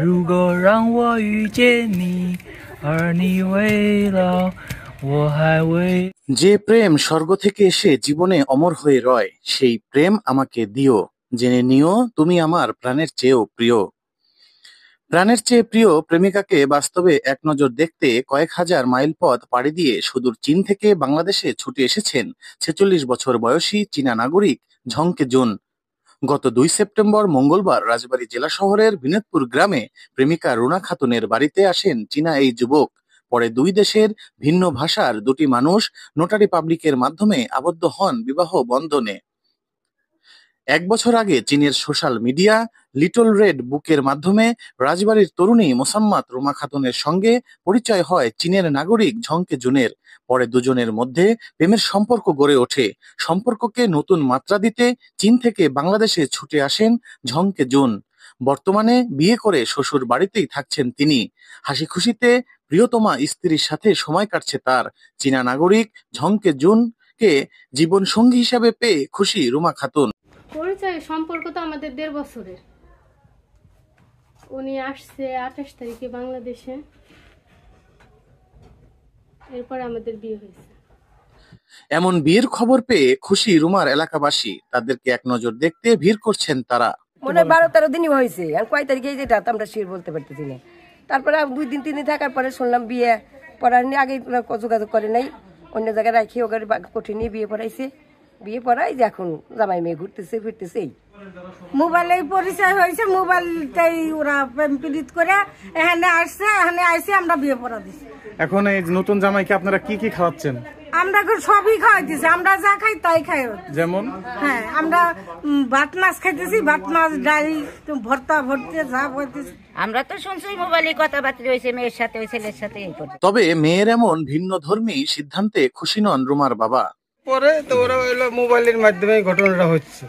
如果让我遇见你，而你未老，我还未。যে প্রেম স্বর্গ থেকে এসে জীবনে অমর হয়ে রয়, সেই প্রেম আমাকে দিও, জেনে নিও তুমি আমার প্রাণের চেয়েও প্রিয়। প্রাণের চেয়ে প্রিয় প্রেমিকাকে বাস্তবে এক নজর দেখতে কয়েক হাজার মাইল পথ পাড়ি দিয়ে সুদূর চীন থেকে বাংলাদেশে ছুটে এসেছেন ৪৬ বছর বয়সী চীনা নাগরিক ঝংকে জুন। গত ২ সেপ্টেম্বর মঙ্গলবার রাজবাড়ী জেলা শহরের বিনোদপুর গ্রামে প্রেমিকা রুনা খাতুনের বাড়িতে আসেন চীনা এই যুবক। পরে দুই দেশের ভিন্ন ভাষার দুটি মানুষ নোটারি পাবলিকের মাধ্যমে আবদ্ধ হন বিবাহ বন্ধনে। ১ বছর আগে চীনের সোশ্যাল মিডিয়া লিটল রেড বুকের মাধ্যমে রাজবাড়ীর তরুণী মোসাম্মত রুমা খাতুনের সঙ্গে পরিচয় হয় চীনের নাগরিক ঝংকে জুনের। পরে দুজনের মধ্যে প্রেমের সম্পর্ক গড়ে ওঠে। সম্পর্ককে নতুন মাত্রা দিতে চীন থেকে বাংলাদেশে ছুটে আসেন ঝংকে জুন। বর্তমানে বিয়ে করে শ্বশুর বাড়িতেই থাকছেন তিনি। হাসি খুশিতে প্রিয়তমা স্ত্রীর সাথে সময় কাটছে তার। চীনা নাগরিক ঝংকে জুনকে জীবন সঙ্গী হিসাবে পেয়ে খুশি রুমা খাতুন। পরিচয় সম্পর্ক তো আমাদের ১.৫ বছরের। উনি আসছে ২৮ তারিখে বাংলাদেশে, এরপর আমাদের বিয়ে হয়েছে। এমন বিয়ের খবর পেয়ে খুশি রুমার এলাকাবাসী। তাদেরকে এক নজর দেখতে ভিড় করছেন তারা। মনে ১২-১৩ দিনই হয়েছে, আর কয় তারিখে যেটা আমরা শিওর বলতে পারতেছি না। তারপরে ২ দিন ৩ দিন থাকার পরে শুনলাম বিয়ে পড়ার নিয়ে আগে যোগাযোগ করে নাই, অন্য জায়গায় রাখি ওখানে কঠিন নিয়ে বিয়ে পড়াইছে। বিয়ে পড়াই যে এখন জামাই মেয়ে ঘুরতেছে ফিরতেছে। মোবাইলে পরিচয় হয়েছে, মোবাইলটাই ওরা প্রেম করে এখানে আসছে, এখানে আইসে আমরা বিয়ে পড়া দিচ্ছি। এখন এই নতুন জামাইকে আপনারা কি কি খাওয়াচ্ছেন? আমরা সবই খাওয়াইতেছি, আমরা যা খাই তাই খাই। যেমন হ্যাঁ, আমরা ভাত মাছ খাইতেছি, ভাত মাছ ডাল ভর্তা ভর্তি যা খাইতেছি। আমরা তো শুনছি মোবাইলে কথাবার্তা হয়েছে মেয়ের সাথে, ওই ছেলের সাথে। তবে মেয়ের এমন ভিন্ন ধর্মী সিদ্ধান্তে খুশি নন রুমার বাবা। পরে তো ওরা হইলো মোবাইলের মাধ্যমে ঘটনাটা হচ্ছে।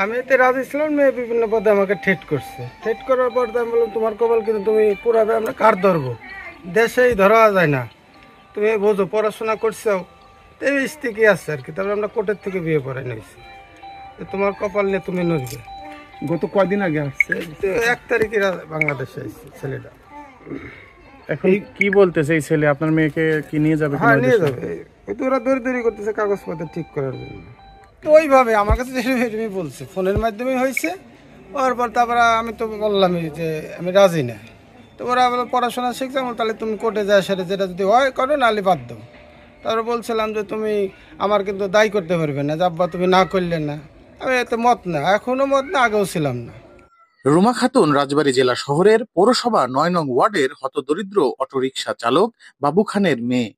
আমি এতে রাজি ছিলাম, মেয়ে বিভিন্ন পদে আমাকে ঠেট করছে। ঠেট করার পর আমি বললাম তোমার কপাল কিন্তু তুমি পুরাবে, আমরা কার ধরবো, দেশেই ধরা যায় না, তুমি বোঝো পড়াশোনা করছো, এই স্थिতি আছে আর কি। তারপরে আমরা কোর্টের থেকে বিয়ে পড়াই নিয়েছি, তোমার কপাল নিয়ে তুমি নড়বে। গত কয়দিন আগে আসছে? ১ তারিখে বাংলাদেশে আসছে ছেলেটা। এখন কি বলতেছে এই ছেলে, আপনার মেয়েকে কি নিয়ে যাবে? হ্যাঁ, নিয়ে যাবে। ওরা দৌড়ি করতেছে কাগজপত্র ঠিক করার জন্য। তো ওইভাবে আমার কাছে যেটা বলছে ফোনের মাধ্যমে হয়েছে। ওর পর তারপরে আমি তো বললামই যে আমি রাজি না। তো ওরা পড়াশোনা শিখছে, তাহলে তুমি কোর্টে যায়, সেটা যেটা যদি হয় করো, নাহলে বাদ দাও। তারপরে বলছিলাম যে তুমি আমার কিন্তু দায়ী করতে পারবে না, যাব্বা তুমি না করলে না। আমি এতে মত না, এখনো মত না, আগেও ছিলাম না। রুমা খাতুন রাজবাড়ী জেলা শহরের পৌরসভা ৯ নং ওয়ার্ডের হতদরিদ্র অটোরিকশা চালক বাবু খানের মেয়ে।